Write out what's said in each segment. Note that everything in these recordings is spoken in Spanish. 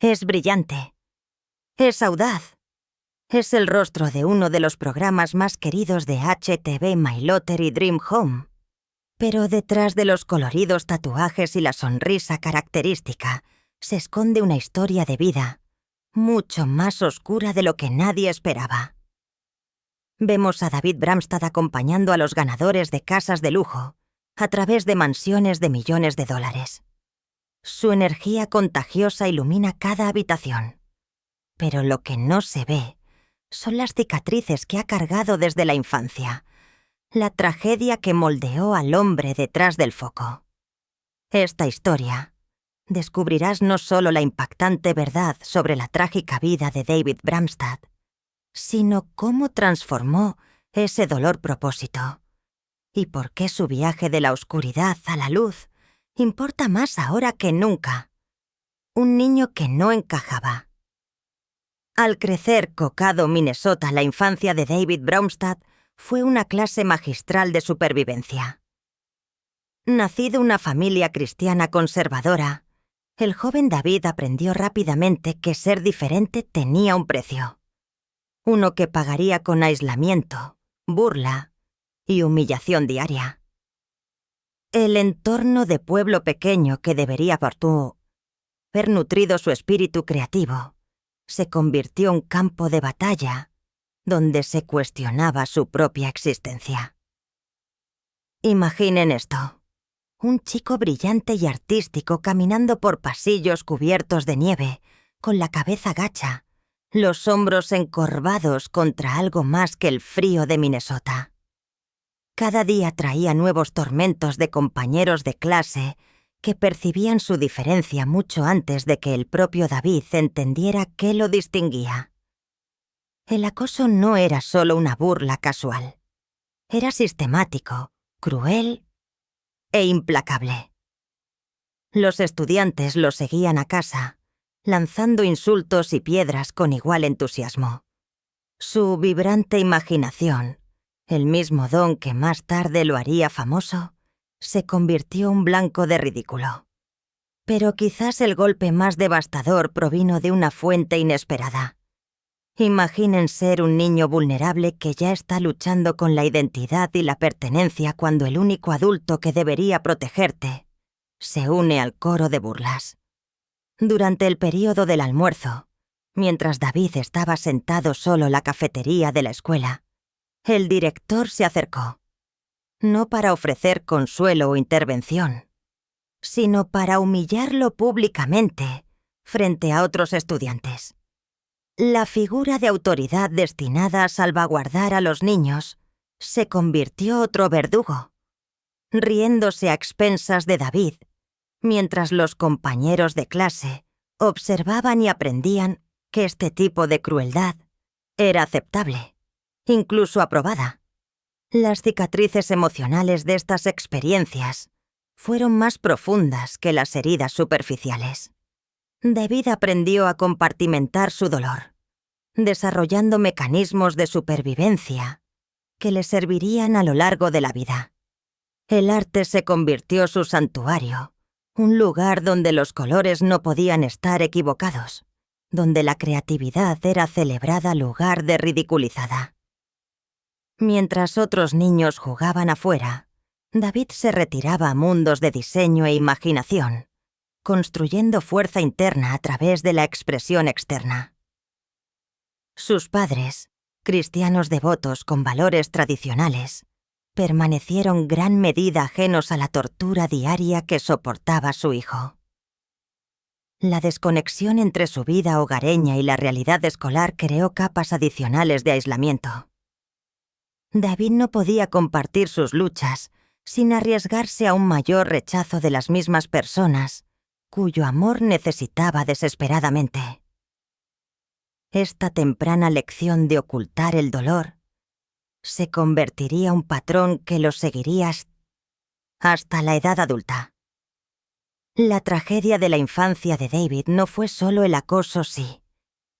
Es brillante. Es audaz. Es el rostro de uno de los programas más queridos de HTV My Lottery Dream Home. Pero detrás de los coloridos tatuajes y la sonrisa característica se esconde una historia de vida mucho más oscura de lo que nadie esperaba. Vemos a David Bramstad acompañando a los ganadores de casas de lujo a través de mansiones de millones de dólares. Su energía contagiosa ilumina cada habitación. Pero lo que no se ve son las cicatrices que ha cargado desde la infancia, la tragedia que moldeó al hombre detrás del foco. Esta historia descubrirás no solo la impactante verdad sobre la trágica vida de David Bramstad, sino cómo transformó ese dolor propósito y por qué su viaje de la oscuridad a la luz importa más ahora que nunca. Un niño que no encajaba. Al crecer Cocado, Minnesota, la infancia de David Bramstad fue una clase magistral de supervivencia. Nacido una familia cristiana conservadora, el joven David aprendió rápidamente que ser diferente tenía un precio. Uno que pagaría con aislamiento, burla y humillación diaria. El entorno de pueblo pequeño que debería haber nutrido su espíritu creativo se convirtió en campo de batalla donde se cuestionaba su propia existencia. Imaginen esto. Un chico brillante y artístico caminando por pasillos cubiertos de nieve, con la cabeza gacha, los hombros encorvados contra algo más que el frío de Minnesota. Cada día traía nuevos tormentos de compañeros de clase que percibían su diferencia mucho antes de que el propio David entendiera qué lo distinguía. El acoso no era solo una burla casual. Era sistemático, cruel e implacable. Los estudiantes lo seguían a casa, lanzando insultos y piedras con igual entusiasmo. Su vibrante imaginación, el mismo don que más tarde lo haría famoso, se convirtió en blanco de ridículo. Pero quizás el golpe más devastador provino de una fuente inesperada. Imaginen ser un niño vulnerable que ya está luchando con la identidad y la pertenencia cuando el único adulto que debería protegerte se une al coro de burlas. Durante el período del almuerzo, mientras David estaba sentado solo en la cafetería de la escuela, el director se acercó, no para ofrecer consuelo o intervención, sino para humillarlo públicamente frente a otros estudiantes. La figura de autoridad destinada a salvaguardar a los niños se convirtió otro verdugo, riéndose a expensas de David, mientras los compañeros de clase observaban y aprendían que este tipo de crueldad era aceptable, incluso aprobada. Las cicatrices emocionales de estas experiencias fueron más profundas que las heridas superficiales. David aprendió a compartimentar su dolor, desarrollando mecanismos de supervivencia que le servirían a lo largo de la vida. El arte se convirtió su santuario, un lugar donde los colores no podían estar equivocados, donde la creatividad era celebrada en lugar de ridiculizada. Mientras otros niños jugaban afuera, David se retiraba a mundos de diseño e imaginación, construyendo fuerza interna a través de la expresión externa. Sus padres, cristianos devotos con valores tradicionales, permanecieron gran medida ajenos a la tortura diaria que soportaba su hijo. La desconexión entre su vida hogareña y la realidad escolar creó capas adicionales de aislamiento. David no podía compartir sus luchas sin arriesgarse a un mayor rechazo de las mismas personas cuyo amor necesitaba desesperadamente. Esta temprana lección de ocultar el dolor se convertiría en un patrón que lo seguiría hasta la edad adulta. La tragedia de la infancia de David no fue solo el acoso,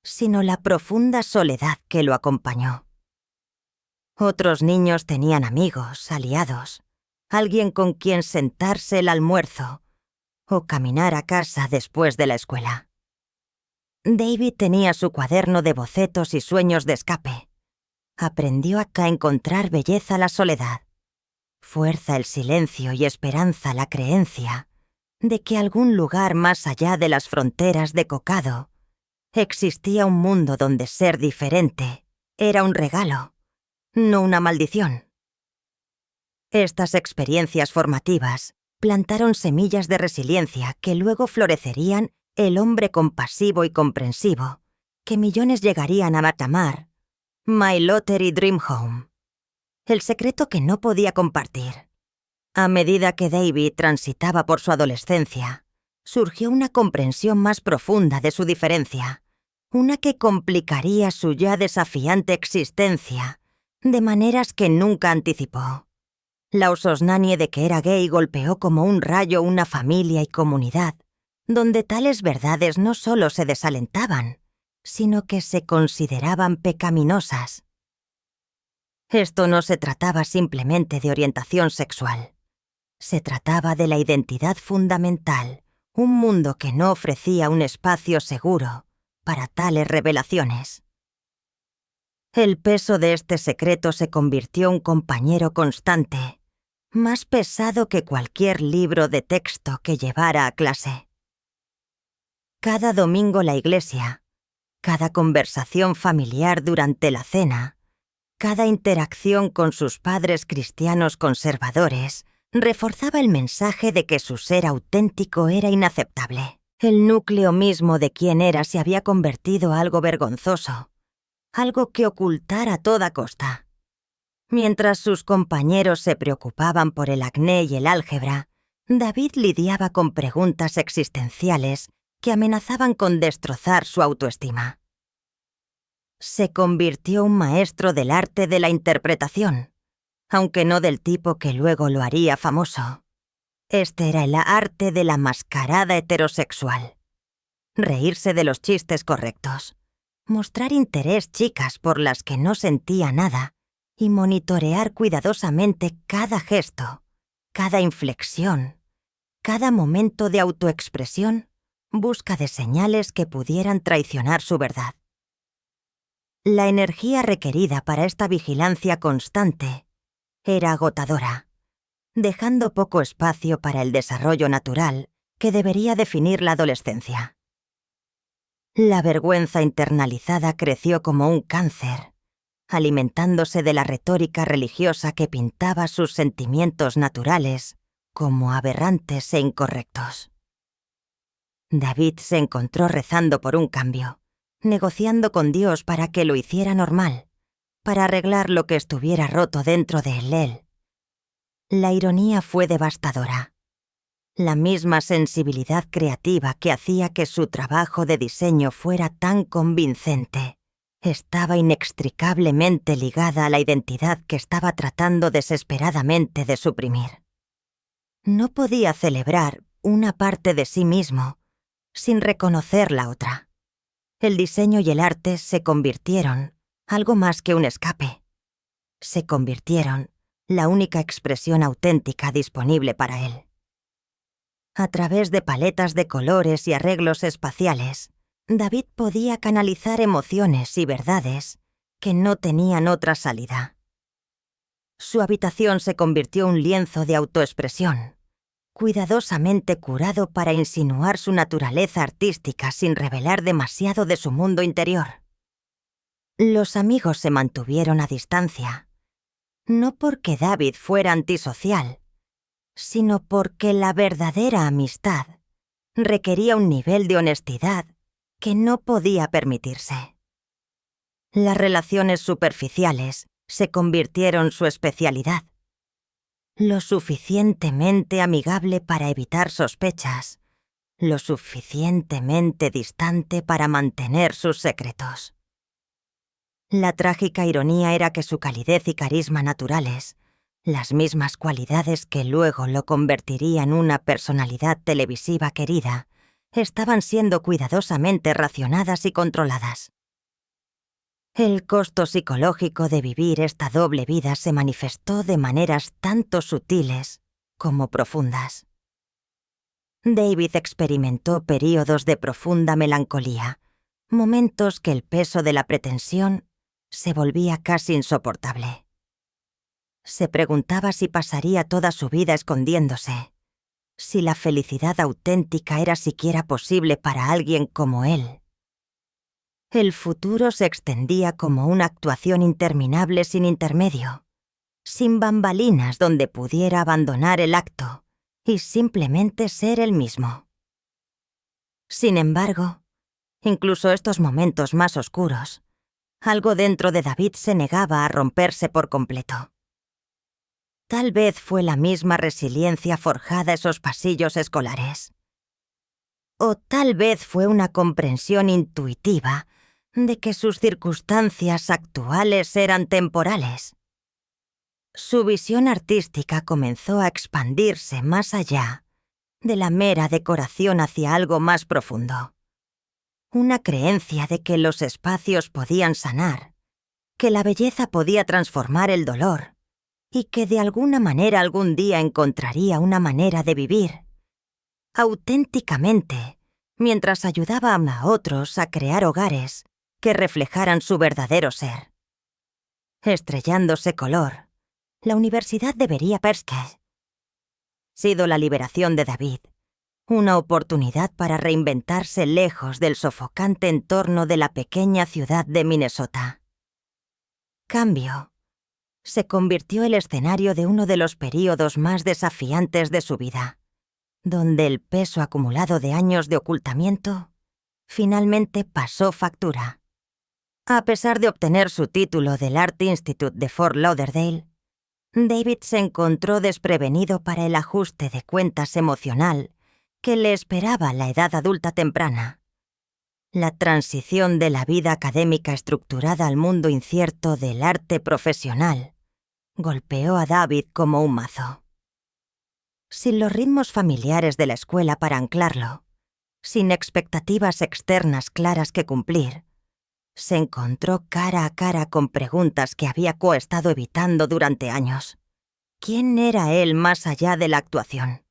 sino la profunda soledad que lo acompañó. Otros niños tenían amigos, aliados, alguien con quien sentarse el almuerzo o caminar a casa después de la escuela. David tenía su cuaderno de bocetos y sueños de escape. Aprendió a encontrar belleza la soledad, fuerza el silencio y esperanza la creencia de que algún lugar más allá de las fronteras de Cocado existía un mundo donde ser diferente era un regalo, no una maldición. Estas experiencias formativas plantaron semillas de resiliencia que luego florecerían el hombre compasivo y comprensivo, que millones llegarían a llamar My Lottery Dream Home, el secreto que no podía compartir. A medida que David transitaba por su adolescencia, surgió una comprensión más profunda de su diferencia, una que complicaría su ya desafiante existencia de maneras que nunca anticipó. La ososnanie de que era gay golpeó como un rayo una familia y comunidad, donde tales verdades no solo se desalentaban, sino que se consideraban pecaminosas. Esto no se trataba simplemente de orientación sexual. Se trataba de la identidad fundamental, un mundo que no ofrecía un espacio seguro para tales revelaciones. El peso de este secreto se convirtió en un compañero constante, más pesado que cualquier libro de texto que llevara a clase. Cada domingo la iglesia, cada conversación familiar durante la cena, cada interacción con sus padres cristianos conservadores reforzaba el mensaje de que su ser auténtico era inaceptable. El núcleo mismo de quién era se había convertido en algo vergonzoso, algo que ocultar a toda costa. Mientras sus compañeros se preocupaban por el acné y el álgebra, David lidiaba con preguntas existenciales que amenazaban con destrozar su autoestima. Se convirtió en un maestro del arte de la interpretación, aunque no del tipo que luego lo haría famoso. Este era el arte de la mascarada heterosexual. Reírse de los chistes correctos, mostrar interés chicas por las que no sentía nada y monitorear cuidadosamente cada gesto, cada inflexión, cada momento de autoexpresión, busca de señales que pudieran traicionar su verdad. La energía requerida para esta vigilancia constante era agotadora, dejando poco espacio para el desarrollo natural que debería definir la adolescencia. La vergüenza internalizada creció como un cáncer, alimentándose de la retórica religiosa que pintaba sus sentimientos naturales como aberrantes e incorrectos. David se encontró rezando por un cambio, negociando con Dios para que lo hiciera normal, para arreglar lo que estuviera roto dentro de él. La ironía fue devastadora. La misma sensibilidad creativa que hacía que su trabajo de diseño fuera tan convincente estaba inextricablemente ligada a la identidad que estaba tratando desesperadamente de suprimir. No podía celebrar una parte de sí mismo sin reconocer la otra. El diseño y el arte se convirtieron algo más que un escape. Se convirtieron la única expresión auténtica disponible para él. A través de paletas de colores y arreglos espaciales, David podía canalizar emociones y verdades que no tenían otra salida. Su habitación se convirtió en un lienzo de autoexpresión, cuidadosamente curado para insinuar su naturaleza artística sin revelar demasiado de su mundo interior. Los amigos se mantuvieron a distancia, no porque David fuera antisocial, sino porque la verdadera amistad requería un nivel de honestidad que no podía permitirse. Las relaciones superficiales se convirtieron en su especialidad. Lo suficientemente amigable para evitar sospechas, lo suficientemente distante para mantener sus secretos. La trágica ironía era que su calidez y carisma naturales, las mismas cualidades que luego lo convertirían en una personalidad televisiva querida, estaban siendo cuidadosamente racionadas y controladas. El costo psicológico de vivir esta doble vida se manifestó de maneras tanto sutiles como profundas. David experimentó períodos de profunda melancolía, momentos que el peso de la pretensión se volvía casi insoportable. Se preguntaba si pasaría toda su vida escondiéndose, si la felicidad auténtica era siquiera posible para alguien como él. El futuro se extendía como una actuación interminable sin intermedio, sin bambalinas donde pudiera abandonar el acto y simplemente ser él mismo. Sin embargo, incluso estos momentos más oscuros, algo dentro de David se negaba a romperse por completo. Tal vez fue la misma resiliencia forjada esos pasillos escolares. O tal vez fue una comprensión intuitiva de que sus circunstancias actuales eran temporales. Su visión artística comenzó a expandirse más allá de la mera decoración hacia algo más profundo. Una creencia de que los espacios podían sanar, que la belleza podía transformar el dolor y que de alguna manera algún día encontraría una manera de vivir auténticamente mientras ayudaba a otros a crear hogares que reflejaran su verdadero ser. Estrellándose color, la universidad debería haber sido la liberación de David, una oportunidad para reinventarse lejos del sofocante entorno de la pequeña ciudad de Minnesota. Cambio, se convirtió el escenario de uno de los períodos más desafiantes de su vida, donde el peso acumulado de años de ocultamiento finalmente pasó factura. A pesar de obtener su título del Art Institute de Fort Lauderdale, David se encontró desprevenido para el ajuste de cuentas emocional que le esperaba a la edad adulta temprana. La transición de la vida académica estructurada al mundo incierto del arte profesional golpeó a David como un mazo. Sin los ritmos familiares de la escuela para anclarlo, sin expectativas externas claras que cumplir, se encontró cara a cara con preguntas que había estado evitando durante años. ¿Quién era él más allá de la actuación?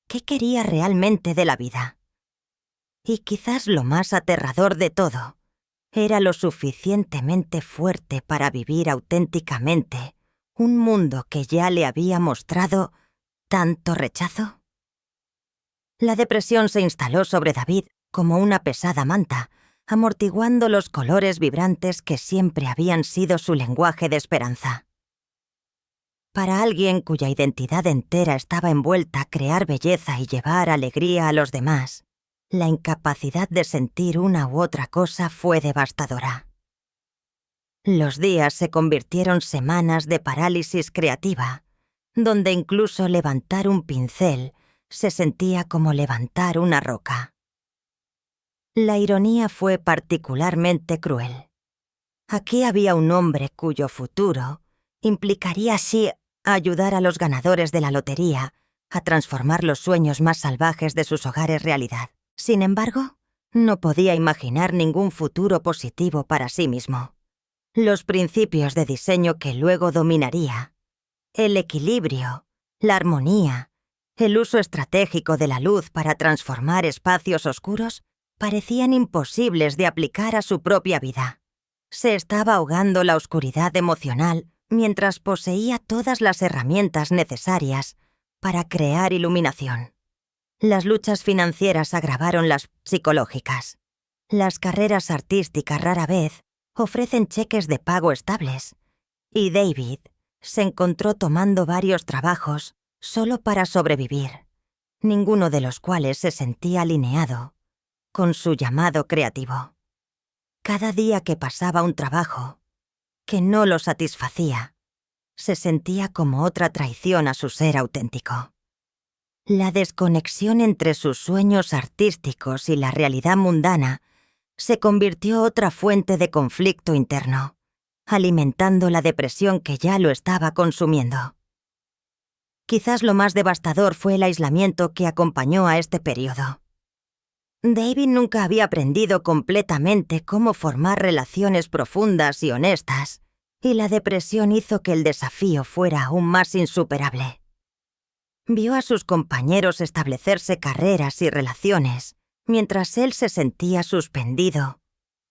¿Qué quería realmente de la vida? Y quizás lo más aterrador de todo, ¿era lo suficientemente fuerte para vivir auténticamente un mundo que ya le había mostrado tanto rechazo? La depresión se instaló sobre David como una pesada manta, amortiguando los colores vibrantes que siempre habían sido su lenguaje de esperanza. Para alguien cuya identidad entera estaba envuelta a crear belleza y llevar alegría a los demás, la incapacidad de sentir una u otra cosa fue devastadora. Los días se convirtieron semanas de parálisis creativa, donde incluso levantar un pincel se sentía como levantar una roca. La ironía fue particularmente cruel. Aquí había un hombre cuyo futuro implicaría así ayudar a los ganadores de la lotería a transformar los sueños más salvajes de sus hogares realidad. Sin embargo, no podía imaginar ningún futuro positivo para sí mismo. Los principios de diseño que luego dominaría, el equilibrio, la armonía, el uso estratégico de la luz para transformar espacios oscuros, parecían imposibles de aplicar a su propia vida. Se estaba ahogando la oscuridad emocional mientras poseía todas las herramientas necesarias para crear iluminación. Las luchas financieras agravaron las psicológicas. Las carreras artísticas rara vez ofrecen cheques de pago estables, y David se encontró tomando varios trabajos solo para sobrevivir, ninguno de los cuales se sentía alineado con su llamado creativo. Cada día que pasaba un trabajo que no lo satisfacía, se sentía como otra traición a su ser auténtico. La desconexión entre sus sueños artísticos y la realidad mundana se convirtió otra fuente de conflicto interno, alimentando la depresión que ya lo estaba consumiendo. Quizás lo más devastador fue el aislamiento que acompañó a este periodo. David nunca había aprendido completamente cómo formar relaciones profundas y honestas, y la depresión hizo que el desafío fuera aún más insuperable. Vio a sus compañeros establecerse carreras y relaciones, mientras él se sentía suspendido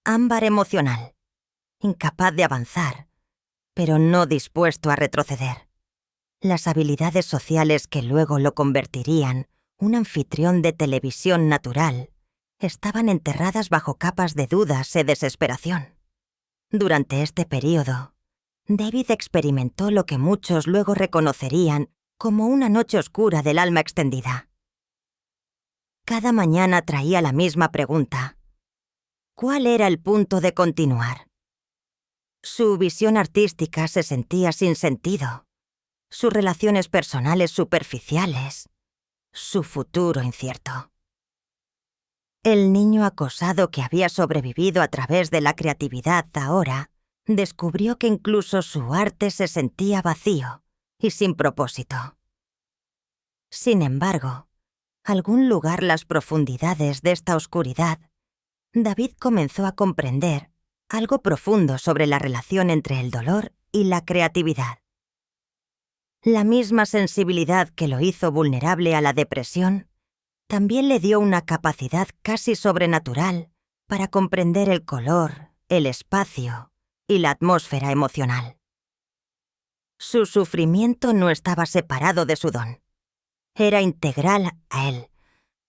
ámbar emocional, incapaz de avanzar, pero no dispuesto a retroceder. Las habilidades sociales que luego lo convertirían un anfitrión de televisión natural estaban enterradas bajo capas de dudas y desesperación. Durante este período, David experimentó lo que muchos luego reconocerían como una noche oscura del alma extendida. Cada mañana traía la misma pregunta: ¿cuál era el punto de continuar? Su visión artística se sentía sin sentido, sus relaciones personales superficiales, su futuro incierto. El niño acosado que había sobrevivido a través de la creatividad ahora descubrió que incluso su arte se sentía vacío y sin propósito. Sin embargo, algún lugar las profundidades de esta oscuridad, David comenzó a comprender algo profundo sobre la relación entre el dolor y la creatividad. La misma sensibilidad que lo hizo vulnerable a la depresión también le dio una capacidad casi sobrenatural para comprender el color, el espacio y la atmósfera emocional. Su sufrimiento no estaba separado de su don. Era integral a él.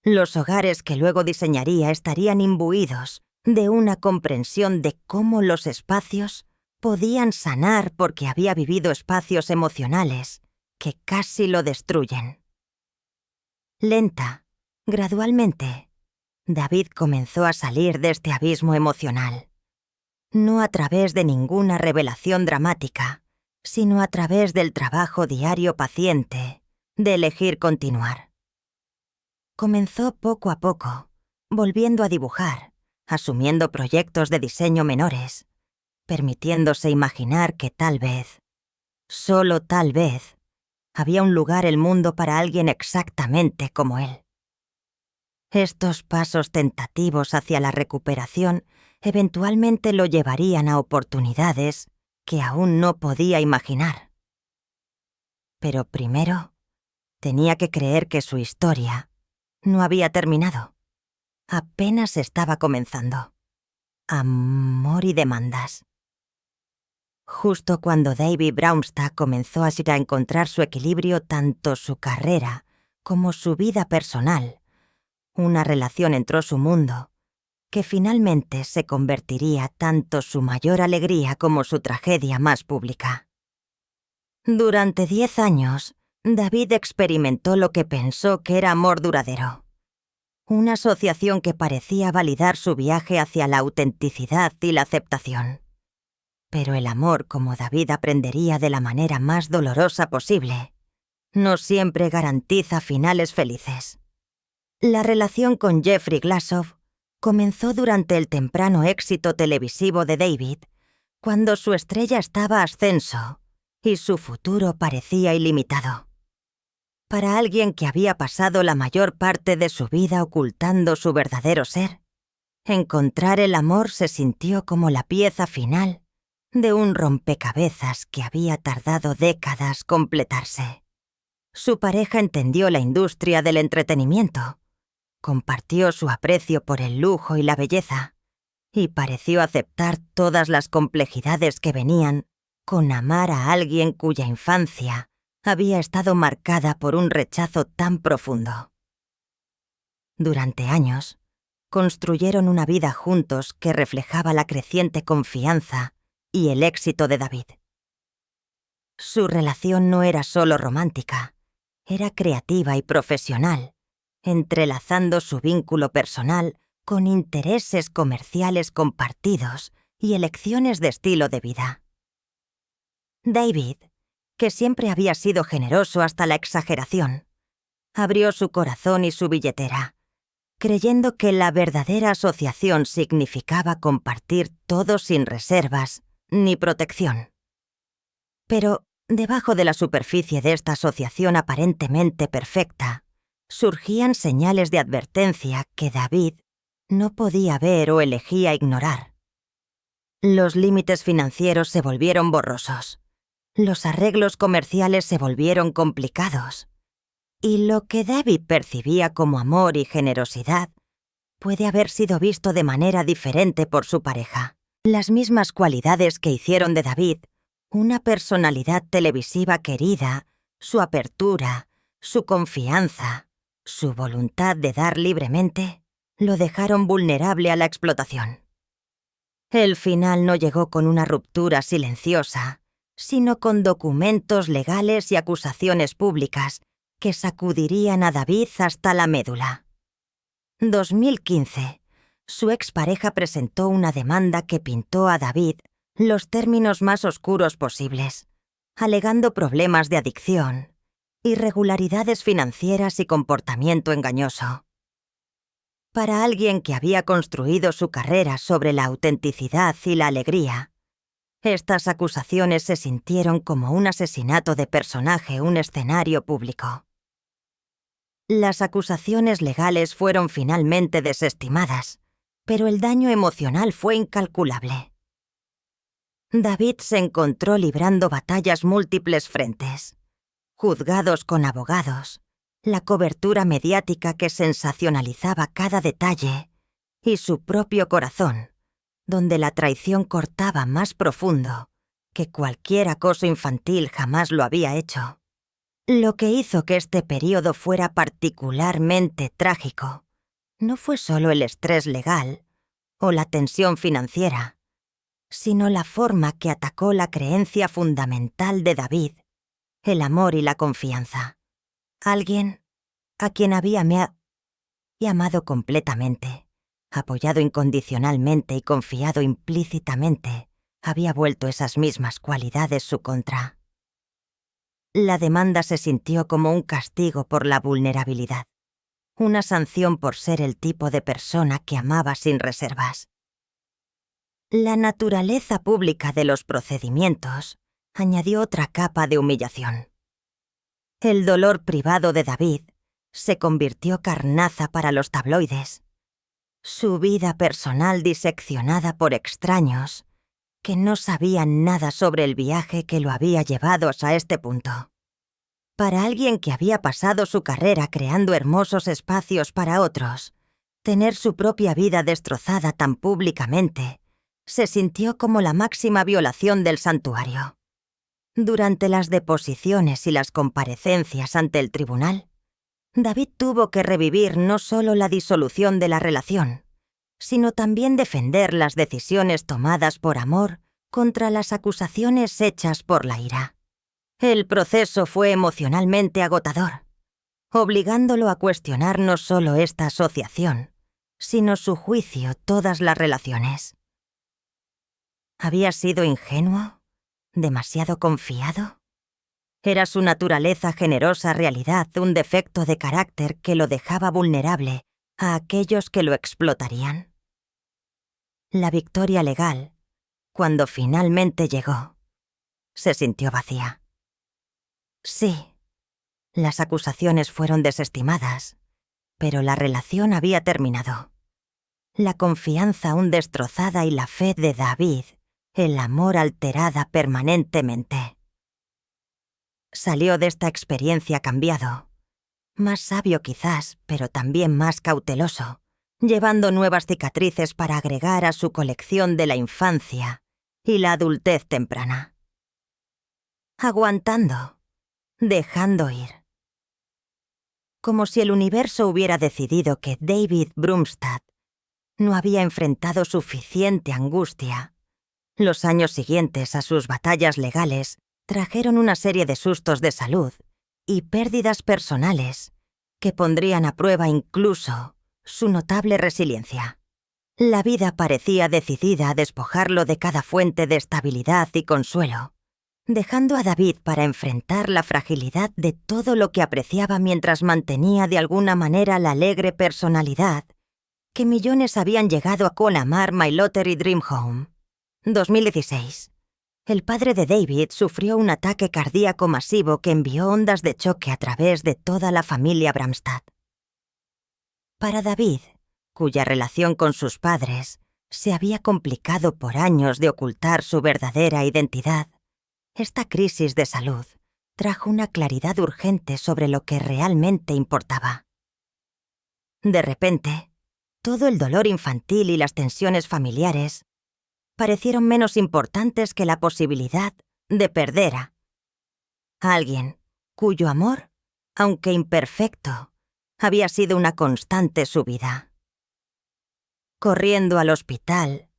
Los hogares que luego diseñaría estarían imbuidos de una comprensión de cómo los espacios podían sanar porque había vivido espacios emocionales que casi lo destruyen. Lenta, gradualmente, David comenzó a salir de este abismo emocional. No a través de ninguna revelación dramática, sino a través del trabajo diario paciente de elegir continuar. Comenzó poco a poco, volviendo a dibujar, asumiendo proyectos de diseño menores, permitiéndose imaginar que tal vez, solo tal vez, había un lugar en el mundo para alguien exactamente como él. Estos pasos tentativos hacia la recuperación eventualmente lo llevarían a oportunidades que aún no podía imaginar. Pero primero, tenía que creer que su historia no había terminado. Apenas estaba comenzando. Amor y demandas. Justo cuando David Braunstad comenzó a encontrar su equilibrio, tanto su carrera como su vida personal, una relación entró su mundo, que finalmente se convertiría tanto su mayor alegría como su tragedia más pública. Durante 10 años, David experimentó lo que pensó que era amor duradero. Una asociación que parecía validar su viaje hacia la autenticidad y la aceptación. Pero el amor, como David aprendería de la manera más dolorosa posible, no siempre garantiza finales felices. La relación con Jeffrey Glashow comenzó durante el temprano éxito televisivo de David, cuando su estrella estaba a ascenso y su futuro parecía ilimitado. Para alguien que había pasado la mayor parte de su vida ocultando su verdadero ser, encontrar el amor se sintió como la pieza final de un rompecabezas que había tardado décadas completarse. Su pareja entendió la industria del entretenimiento, compartió su aprecio por el lujo y la belleza, y pareció aceptar todas las complejidades que venían con amar a alguien cuya infancia había estado marcada por un rechazo tan profundo. Durante años, construyeron una vida juntos que reflejaba la creciente confianza y el éxito de David. Su relación no era solo romántica, era creativa y profesional, entrelazando su vínculo personal con intereses comerciales compartidos y elecciones de estilo de vida. David, que siempre había sido generoso hasta la exageración, abrió su corazón y su billetera, creyendo que la verdadera asociación significaba compartir todo sin reservas ni protección. Pero, debajo de la superficie de esta asociación aparentemente perfecta, surgían señales de advertencia que David no podía ver o elegía ignorar. Los límites financieros se volvieron borrosos. Los arreglos comerciales se volvieron complicados. Y lo que David percibía como amor y generosidad puede haber sido visto de manera diferente por su pareja. Las mismas cualidades que hicieron de David una personalidad televisiva querida, su apertura, su confianza, su voluntad de dar libremente, lo dejaron vulnerable a la explotación. El final no llegó con una ruptura silenciosa, sino con documentos legales y acusaciones públicas que sacudirían a David hasta la médula. 2015. Su expareja presentó una demanda que pintó a David los términos más oscuros posibles, alegando problemas de adicción, irregularidades financieras y comportamiento engañoso. Para alguien que había construido su carrera sobre la autenticidad y la alegría, estas acusaciones se sintieron como un asesinato de personaje, un escenario público. Las acusaciones legales fueron finalmente desestimadas, pero el daño emocional fue incalculable. David se encontró librando batallas múltiples frentes, juzgados con abogados, la cobertura mediática que sensacionalizaba cada detalle y su propio corazón, donde la traición cortaba más profundo que cualquier acoso infantil jamás lo había hecho. Lo que hizo que este período fuera particularmente trágico no fue solo el estrés legal o la tensión financiera, sino la forma que atacó la creencia fundamental de David, el amor y la confianza. Alguien a quien había amado completamente, apoyado incondicionalmente y confiado implícitamente, había vuelto esas mismas cualidades su contra. La demanda se sintió como un castigo por la vulnerabilidad, una sanción por ser el tipo de persona que amaba sin reservas. La naturaleza pública de los procedimientos añadió otra capa de humillación. El dolor privado de David se convirtió carnaza para los tabloides. Su vida personal diseccionada por extraños que no sabían nada sobre el viaje que lo había llevado hasta este punto. Para alguien que había pasado su carrera creando hermosos espacios para otros, tener su propia vida destrozada tan públicamente se sintió como la máxima violación del santuario. Durante las deposiciones y las comparecencias ante el tribunal, David tuvo que revivir no solo la disolución de la relación, sino también defender las decisiones tomadas por amor contra las acusaciones hechas por la ira. El proceso fue emocionalmente agotador, obligándolo a cuestionar no solo esta asociación, sino su juicio, todas las relaciones. ¿Había sido ingenuo? ¿Demasiado confiado? ¿Era su naturaleza generosa realidad un defecto de carácter que lo dejaba vulnerable a aquellos que lo explotarían? La victoria legal, cuando finalmente llegó, se sintió vacía. Sí, las acusaciones fueron desestimadas, pero la relación había terminado. La confianza aún destrozada y la fe de David, el amor alterada permanentemente. Salió de esta experiencia cambiado, más sabio quizás, pero también más cauteloso, llevando nuevas cicatrices para agregar a su colección de la infancia y la adultez temprana. Aguantando, dejando ir. Como si el universo hubiera decidido que David Brumstad no había enfrentado suficiente angustia. Los años siguientes a sus batallas legales trajeron una serie de sustos de salud y pérdidas personales que pondrían a prueba incluso su notable resiliencia. La vida parecía decidida a despojarlo de cada fuente de estabilidad y consuelo, dejando a David para enfrentar la fragilidad de todo lo que apreciaba mientras mantenía de alguna manera la alegre personalidad que millones habían llegado a amar My Lottery Dream Home. 2016. El padre de David sufrió un ataque cardíaco masivo que envió ondas de choque a través de toda la familia Bramstad. Para David, cuya relación con sus padres se había complicado por años de ocultar su verdadera identidad, esta crisis de salud trajo una claridad urgente sobre lo que realmente importaba. De repente, todo el dolor infantil y las tensiones familiares parecieron menos importantes que la posibilidad de perder a alguien cuyo amor, aunque imperfecto, había sido una constante en su vida. Corriendo al hospital,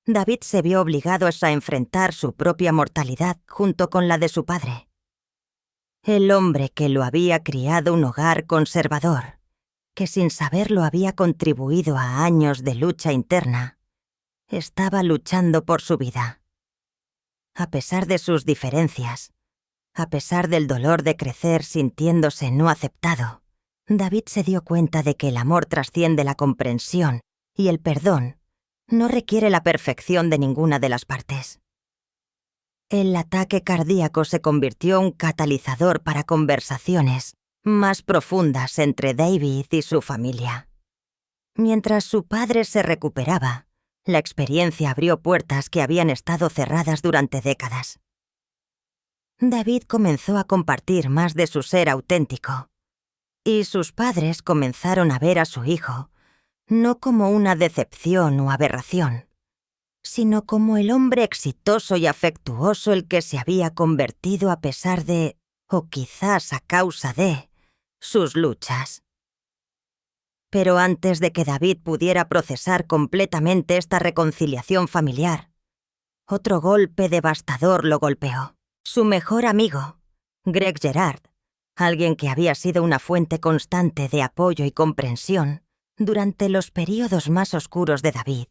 David se vio obligado a enfrentar su propia mortalidad junto con la de su padre. El hombre que lo había criado un hogar conservador, que sin saberlo había contribuido a años de lucha interna, estaba luchando por su vida. A pesar de sus diferencias, a pesar del dolor de crecer sintiéndose no aceptado, David se dio cuenta de que el amor trasciende la comprensión y el perdón no requiere la perfección de ninguna de las partes. El ataque cardíaco se convirtió en un catalizador para conversaciones más profundas entre David y su familia. Mientras su padre se recuperaba, la experiencia abrió puertas que habían estado cerradas durante décadas. David comenzó a compartir más de su ser auténtico, y sus padres comenzaron a ver a su hijo no como una decepción o aberración, sino como el hombre exitoso y afectuoso el que se había convertido a pesar de, o quizás a causa de, sus luchas. Pero antes de que David pudiera procesar completamente esta reconciliación familiar, otro golpe devastador lo golpeó. Su mejor amigo, Greg Gerard, alguien que había sido una fuente constante de apoyo y comprensión durante los períodos más oscuros de David,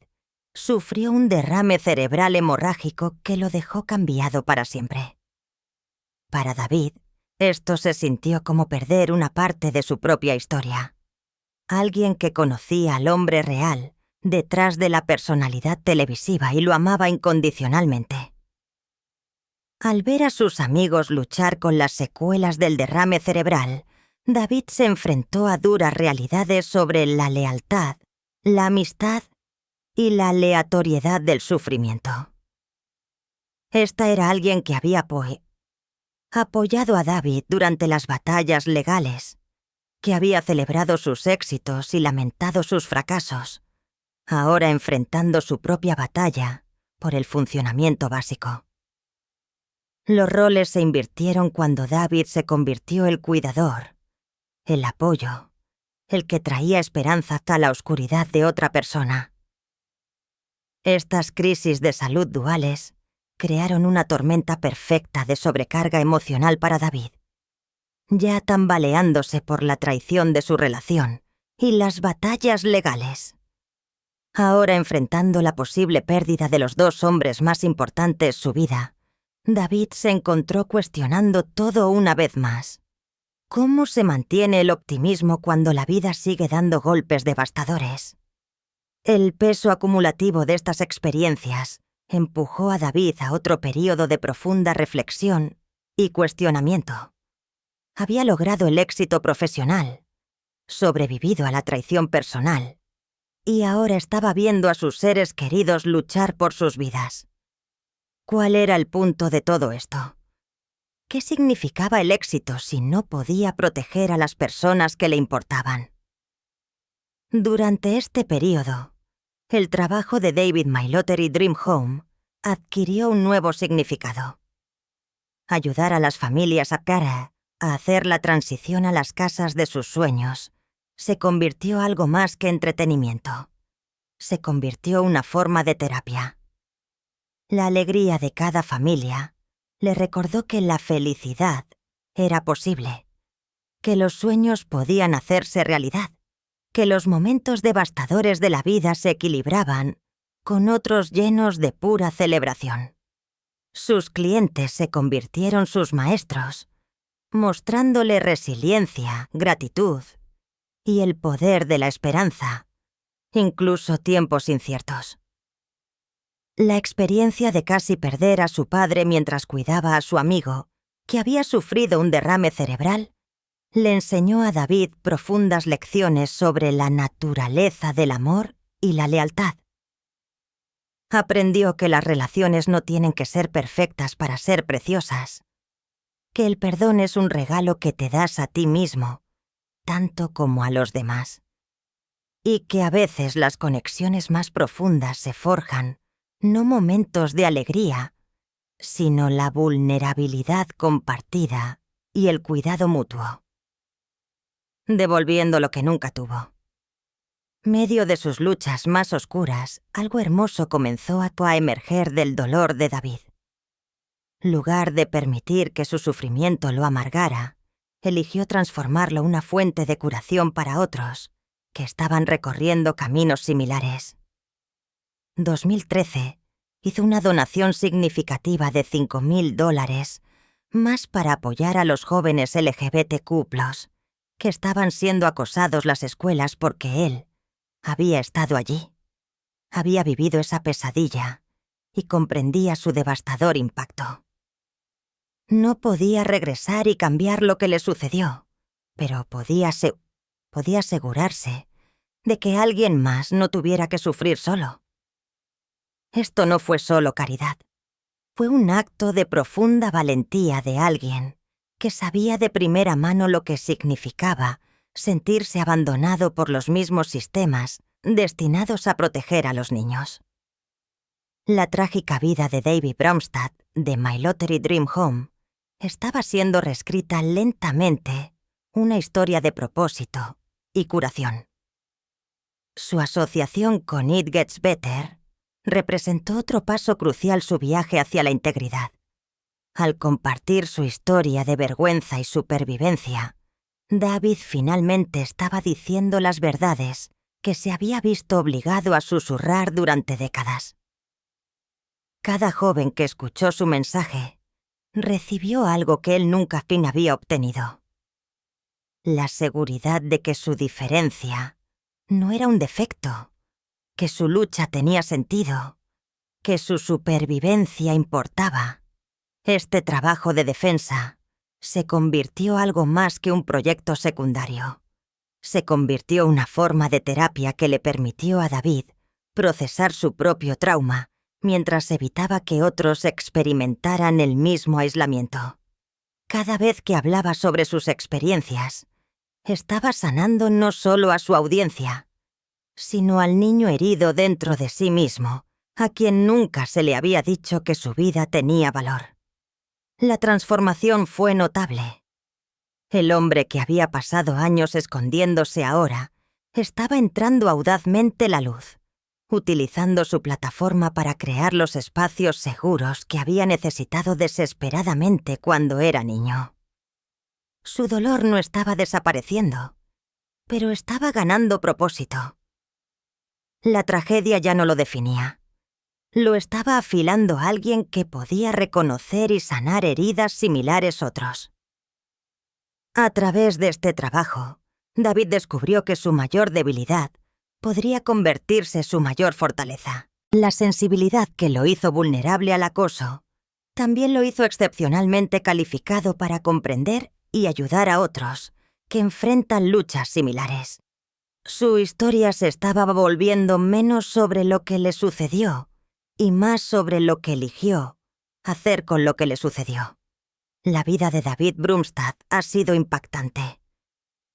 sufrió un derrame cerebral hemorrágico que lo dejó cambiado para siempre. Para David, esto se sintió como perder una parte de su propia historia. Alguien que conocía al hombre real detrás de la personalidad televisiva y lo amaba incondicionalmente. Al ver a sus amigos luchar con las secuelas del derrame cerebral, David se enfrentó a duras realidades sobre la lealtad, la amistad y la aleatoriedad del sufrimiento. Esta era alguien que había apoyado a David durante las batallas legales, que había celebrado sus éxitos y lamentado sus fracasos, ahora enfrentando su propia batalla por el funcionamiento básico. Los roles se invirtieron cuando David se convirtió el cuidador, el apoyo, el que traía esperanza hasta la oscuridad de otra persona. Estas crisis de salud duales crearon una tormenta perfecta de sobrecarga emocional para David, ya tambaleándose por la traición de su relación y las batallas legales. Ahora enfrentando la posible pérdida de los dos hombres más importantes de su vida, David se encontró cuestionando todo una vez más. ¿Cómo se mantiene el optimismo cuando la vida sigue dando golpes devastadores? El peso acumulativo de estas experiencias empujó a David a otro período de profunda reflexión y cuestionamiento. Había logrado el éxito profesional, sobrevivido a la traición personal, y ahora estaba viendo a sus seres queridos luchar por sus vidas. ¿Cuál era el punto de todo esto? ¿Qué significaba el éxito si no podía proteger a las personas que le importaban? Durante este período, el trabajo de David Mailotter y Dream Home adquirió un nuevo significado. Ayudar a las familias a hacer la transición a las casas de sus sueños se convirtió en algo más que entretenimiento. Se convirtió en una forma de terapia. La alegría de cada familia le recordó que la felicidad era posible, que los sueños podían hacerse realidad, que los momentos devastadores de la vida se equilibraban con otros llenos de pura celebración. Sus clientes se convirtieron sus maestros, mostrándole resiliencia, gratitud y el poder de la esperanza, incluso tiempos inciertos. La experiencia de casi perder a su padre mientras cuidaba a su amigo, que había sufrido un derrame cerebral, le enseñó a David profundas lecciones sobre la naturaleza del amor y la lealtad. Aprendió que las relaciones no tienen que ser perfectas para ser preciosas, que el perdón es un regalo que te das a ti mismo, tanto como a los demás. y que a veces las conexiones más profundas se forjan, no momentos de alegría, sino la vulnerabilidad compartida y el cuidado mutuo. Devolviendo lo que nunca tuvo. Medio de sus luchas más oscuras, algo hermoso comenzó a emerger del dolor de David. Lugar de permitir que su sufrimiento lo amargara, eligió transformarlo en una fuente de curación para otros que estaban recorriendo caminos similares. 2013 hizo una donación significativa de $5,000, más para apoyar a los jóvenes LGBTQ+, que estaban siendo acosados las escuelas porque él había estado allí. Había vivido esa pesadilla y comprendía su devastador impacto. No podía regresar y cambiar lo que le sucedió, pero podía asegurarse de que alguien más no tuviera que sufrir solo. Esto no fue solo caridad. Fue un acto de profunda valentía de alguien que sabía de primera mano lo que significaba sentirse abandonado por los mismos sistemas destinados a proteger a los niños. La trágica vida de David Bromstad, de My Lottery Dream Home, estaba siendo reescrita lentamente, una historia de propósito y curación. Su asociación con It Gets Better representó otro paso crucial su viaje hacia la integridad. Al compartir su historia de vergüenza y supervivencia, David finalmente estaba diciendo las verdades que se había visto obligado a susurrar durante décadas. Cada joven que escuchó su mensaje recibió algo que él nunca había obtenido: la seguridad de que su diferencia no era un defecto, que su lucha tenía sentido, que su supervivencia importaba. Este trabajo de defensa se convirtió en algo más que un proyecto secundario. Se convirtió en una forma de terapia que le permitió a David procesar su propio trauma mientras evitaba que otros experimentaran el mismo aislamiento. Cada vez que hablaba sobre sus experiencias, estaba sanando no solo a su audiencia, sino al niño herido dentro de sí mismo, a quien nunca se le había dicho que su vida tenía valor. La transformación fue notable. El hombre que había pasado años escondiéndose ahora estaba entrando audazmente la luz, utilizando su plataforma para crear los espacios seguros que había necesitado desesperadamente cuando era niño. Su dolor no estaba desapareciendo, pero estaba ganando propósito. La tragedia ya no lo definía. Lo estaba afilando a alguien que podía reconocer y sanar heridas similares otros. A través de este trabajo, David descubrió que su mayor debilidad podría convertirse en su mayor fortaleza. La sensibilidad que lo hizo vulnerable al acoso también lo hizo excepcionalmente calificado para comprender y ayudar a otros que enfrentan luchas similares. Su historia se estaba volviendo menos sobre lo que le sucedió y más sobre lo que eligió hacer con lo que le sucedió. La vida de David Bromstad ha sido impactante,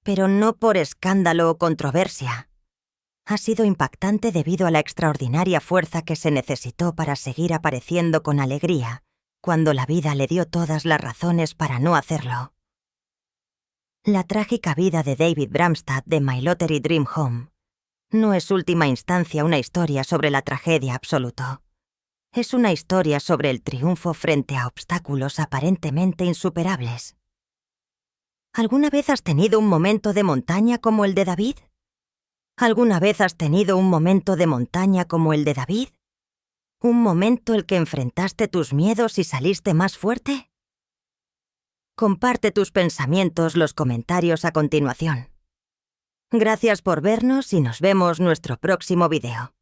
pero no por escándalo o controversia. Ha sido impactante debido a la extraordinaria fuerza que se necesitó para seguir apareciendo con alegría cuando la vida le dio todas las razones para no hacerlo. La trágica vida de David Bromstad de My Lottery Dream Home no es última instancia una historia sobre la tragedia absoluta. Es una historia sobre el triunfo frente a obstáculos aparentemente insuperables. ¿Alguna vez has tenido un momento de montaña como el de David? ¿Alguna vez has tenido un momento de montaña como el de David? ¿Un momento en el que enfrentaste tus miedos y saliste más fuerte? Comparte tus pensamientos, los comentarios a continuación. Gracias por vernos y nos vemos en nuestro próximo video.